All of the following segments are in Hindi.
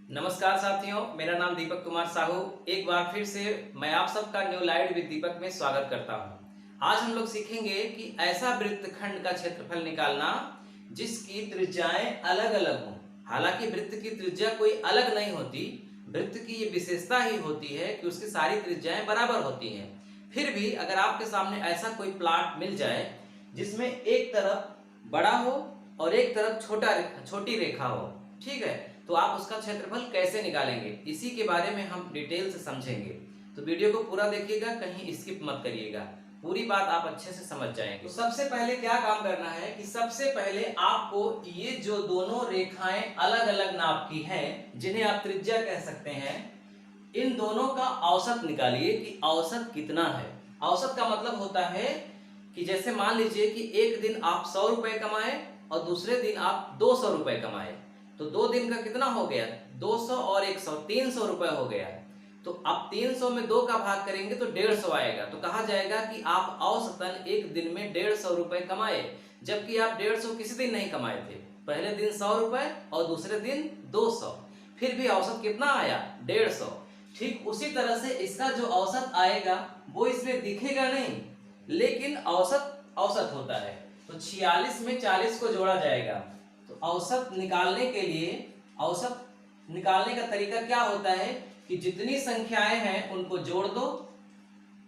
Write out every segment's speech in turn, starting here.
नमस्कार साथियों, मेरा नाम दीपक कुमार साहू। एक बार फिर से मैं आप सबका न्यू लाइट विद दीपक में स्वागत करता हूं। आज हम लोग सीखेंगे कि ऐसा वृत्तखंड का क्षेत्रफल निकालना जिसकी त्रिज्याएं अलग अलग हों। हालांकि वृत्त की त्रिज्या कोई अलग नहीं होती, वृत्त की ये विशेषता ही होती है कि उसकी सारी त्रिज्याएं बराबर होती हैं। फिर भी अगर आपके सामने ऐसा कोई प्लॉट मिल जाए जिसमें एक तरफ बड़ा हो और एक तरफ छोटी रेखा हो, ठीक है, तो आप उसका क्षेत्रफल कैसे निकालेंगे, इसी के बारे में हम डिटेल से समझेंगे। तो वीडियो को पूरा देखिएगा, कहीं स्किप मत करिएगा, पूरी बात आप अच्छे से समझ जाएंगे। तो सबसे पहले क्या काम करना है कि सबसे पहले आपको ये जो दोनों रेखाएं अलग अलग नाप की हैं, जिन्हें आप त्रिज्या कह सकते हैं, इन दोनों का औसत निकालिए कि औसत कितना है। औसत का मतलब होता है कि जैसे मान लीजिए कि एक दिन आप 100 रुपए कमाए और दूसरे दिन आप 200 रुपए कमाए, तो 2 दिन का कितना हो गया? 200 और 100, 300 रुपए हो गया। तो अब 300 में 2 का भाग करेंगे तो 150 आएगा। तो कहा जाएगा कि आप औसतन एक दिन में 150 रुपए कमाए, जबकि आप 150 किसी दिन नहीं कमाए थे। पहले दिन 100 रुपए और दूसरे दिन 200, फिर भी औसत कितना आया? 150। ठीक उसी तरह से इसका जो औसत आएगा वो इसमें दिखेगा नहीं, लेकिन औसत औसत होता है। तो 46 में 40 को जोड़ा जाएगा। तो औसत निकालने के लिए, औसत निकालने का तरीका क्या होता है कि जितनी संख्याएं हैं उनको जोड़ दो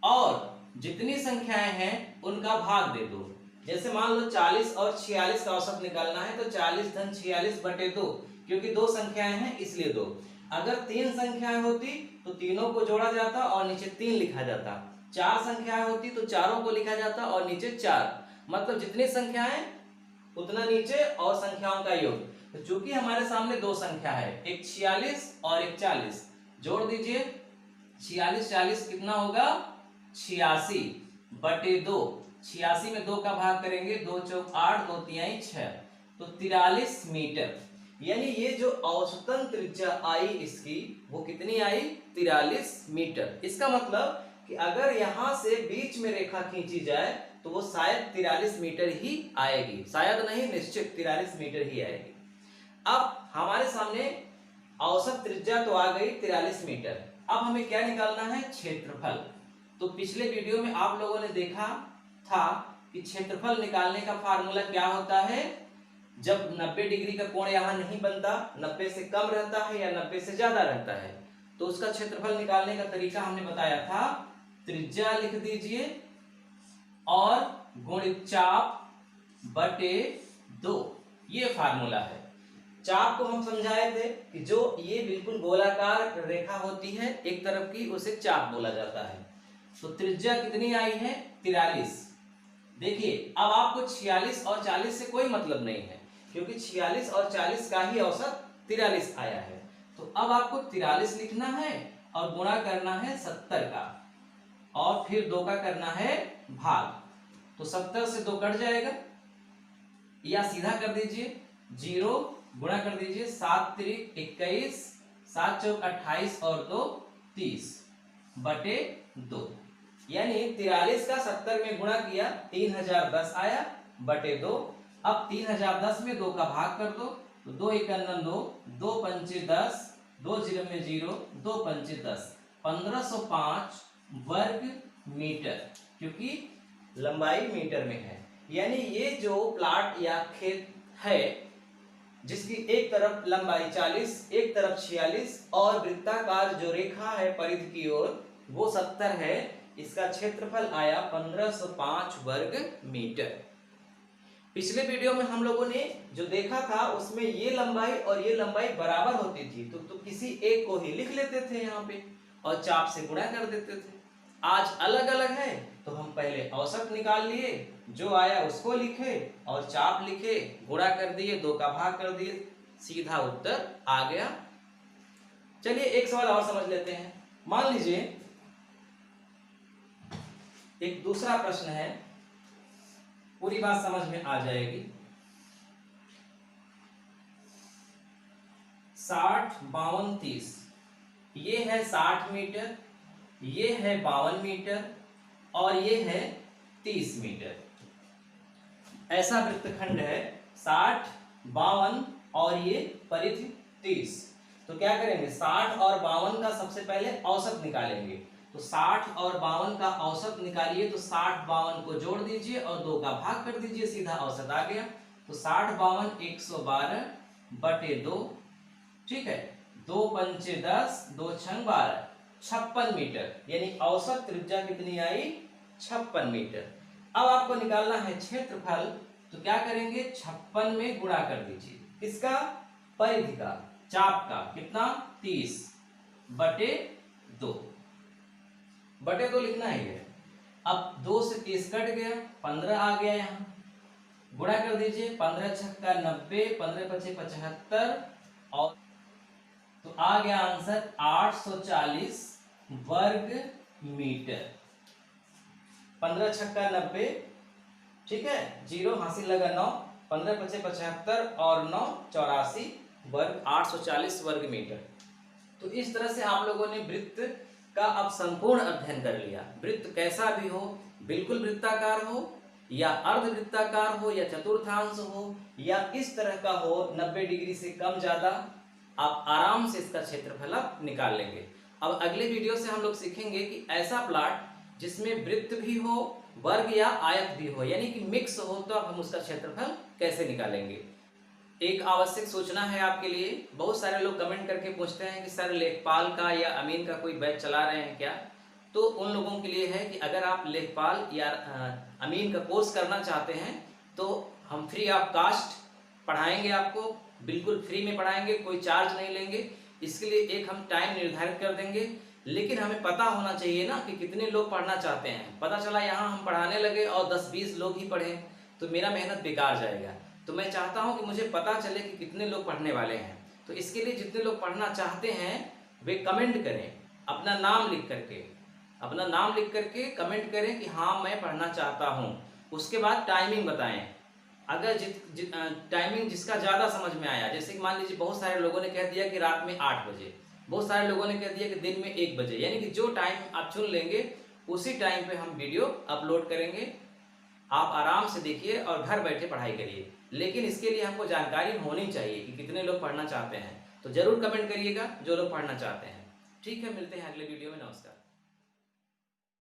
और जितनी संख्याएं हैं उनका भाग दे दो। जैसे मान लो 40 और 46 का औसत निकालना है तो 40 धन 46 बटे 2, क्योंकि 2 संख्याएं हैं इसलिए 2। अगर 3 संख्याएं होती तो तीनों को जोड़ा जाता और नीचे 3 लिखा जाता। 4 संख्याएं होती तो चारों को लिखा जाता और नीचे 4। मतलब जितनी संख्याएं उतना नीचे और संख्याओं का योग। तो चूंकि हमारे सामने 2 संख्या है, एक 46 और एक 40, जोड़ दीजिए। 46 40 कितना होगा? 86 बटे 2। 86 में 2 का भाग करेंगे, 2 चौक 8, 2 तिहाई 6, तो 43 मीटर। यानी ये जो औसतन त्रिज्या आई इसकी, वो कितनी आई? 43 मीटर। इसका मतलब कि अगर यहां से बीच में रेखा खींची जाए तो वो शायद 43 मीटर ही आएगी। शायद नहीं, निश्चित 43 मीटर ही आएगी। अब हमारे सामने औसत त्रिज्या तो आ गई 43 मीटर। अब हमें क्या निकालना है? क्षेत्रफल। तो पिछले वीडियो में आप लोगों ने देखा था कि क्षेत्रफल निकालने का फार्मूला क्या होता है। जब 90 डिग्री का कोण यहां नहीं बनता, 90 से कम रहता है या 90 से ज्यादा रहता है, तो उसका क्षेत्रफल निकालने का तरीका हमने बताया था। त्रिज्या लिख दीजिए और गुणित चाप बटे 2, ये फार्मूला है। चाप को हम समझाए थे कि जो ये बिल्कुल गोलाकार रेखा होती है एक तरफ की, उसे चाप बोला जाता है। तो त्रिज्या कितनी आई है? 43। देखिए अब आपको 46 और 40 से कोई मतलब नहीं है, क्योंकि 46 और 40 का ही औसत 43 आया है। तो अब आपको 43 लिखना है और गुणा करना है 70 का, और फिर 2 का करना है भाग। तो 70 से 2 कट जाएगा, या सीधा कर दीजिए 0, गुणा कर दीजिए 7 त्रिक 21, 7 चौक 28 और 2 30 बटे 2। यानी 43 का 70 में गुणा किया 3010 आया बटे 2। अब 3010 में 2 का भाग कर दो, तो 2 एकम 2, 2 पंचे 10, 2 जीरो में 0, 2 पंचे 10, 1505 वर्ग मीटर, क्योंकि लंबाई मीटर में है। यानी ये जो प्लाट या खेत है जिसकी एक तरफ लंबाई 40, एक तरफ 46 और वृत्ताकार जो रेखा है परिधि की ओर वो 70 है, इसका क्षेत्रफल आया 1505 वर्ग मीटर। पिछले वीडियो में हम लोगों ने जो देखा था उसमें ये लंबाई और ये लंबाई बराबर होती थी, तो किसी एक को ही लिख लेते थे यहाँ पे और चाप से गुणा कर देते थे। आज अलग अलग है, तो हम पहले औसत निकाल लिए, जो आया उसको लिखे और चाप लिखे, गुणा कर दिए, 2 का भाग कर दिए, सीधा उत्तर आ गया। चलिए एक सवाल और समझ लेते हैं। मान लीजिए एक दूसरा प्रश्न है, पूरी बात समझ में आ जाएगी। 60 52 30, ये है 60 मीटर, ये है 52 मीटर और ये है 30 मीटर। ऐसा वृत्तखंड है 60 52 और ये परिधि 30। तो क्या करेंगे, 60 और 52 का सबसे पहले औसत निकालेंगे। तो 60 और 52 का औसत निकालिए, तो 60 52 को जोड़ दीजिए और 2 का भाग कर दीजिए, सीधा औसत आ गया। तो 60 52 112 बटे 2, ठीक है, 2 पंचे 10, 2 छंग 12, 56 मीटर, यानी औसत त्रिज्या कितनी आई, 56 मीटर। अब आपको निकालना है क्षेत्रफल, तो क्या करेंगे, 56 में गुणा कर दीजिए, किसका, परिधि का, चाप का, कितना, 30 बटे 2, बटे 2 लिखना ही है। अब 2 से 30 कट गया, 15 आ गया, यहाँ गुणा कर दीजिए, 15 छक्का 90, 15 पचे 75, और तो आ गया आंसर 840 वर्ग मीटर। 15 छक्का 90, ठीक है, 0 हासिल लगा 9, 15 पचे 75 और 9 84 वर्ग, 840 वर्ग मीटर। तो इस तरह से आप लोगों ने वृत्त का अब संपूर्ण अध्ययन कर लिया। वृत्त कैसा भी हो, बिल्कुल वृत्ताकार हो या अर्धवृत्ताकार हो या चतुर्थांश हो या इस तरह का हो, 90 डिग्री से कम ज्यादा, आप आराम से इसका क्षेत्रफल आप निकाल लेंगे। अब अगले वीडियो से हम लोग सीखेंगे कि ऐसा प्लॉट जिसमें वृत्त भी हो, वर्ग या आयत भी हो, यानी कि मिक्स हो, तो अब हम उसका क्षेत्रफल कैसे निकालेंगे। एक आवश्यक सूचना है आपके लिए, बहुत सारे लोग कमेंट करके पूछते हैं कि सर लेखपाल का या अमीन का कोई बैच चला रहे हैं क्या। तो उन लोगों के लिए है कि अगर आप लेखपाल या अमीन का कोर्स करना चाहते हैं तो हम फ्री ऑफ कास्ट पढ़ाएंगे, आपको बिल्कुल फ्री में पढ़ाएंगे, कोई चार्ज नहीं लेंगे। इसके लिए एक हम टाइम निर्धारित कर देंगे, लेकिन हमें पता होना चाहिए ना कि कितने लोग पढ़ना चाहते हैं। पता चला यहाँ हम पढ़ाने लगे और 10-20 लोग ही पढ़े तो मेरा मेहनत बेकार जाएगा। तो मैं चाहता हूँ कि मुझे पता चले कि कितने लोग पढ़ने वाले हैं। तो इसके लिए जितने लोग पढ़ना चाहते हैं वे कमेंट करें, अपना नाम लिख करके कमेंट करें कि हाँ मैं पढ़ना चाहता हूँ। उसके बाद टाइमिंग बताएं। अगर टाइमिंग जिसका ज़्यादा समझ में आया, जैसे कि मान लीजिए बहुत सारे लोगों ने कह दिया कि रात में 8 बजे, बहुत सारे लोगों ने कह दिया कि दिन में 1 बजे, यानी कि जो टाइम आप चुन लेंगे उसी टाइम पे हम वीडियो अपलोड करेंगे। आप आराम से देखिए और घर बैठे पढ़ाई करिए, लेकिन इसके लिए हमको जानकारी होनी चाहिए कि कितने लोग पढ़ना चाहते हैं। तो जरूर कमेंट करिएगा जो लोग पढ़ना चाहते हैं। ठीक है, मिलते हैं अगले वीडियो में। नमस्कार।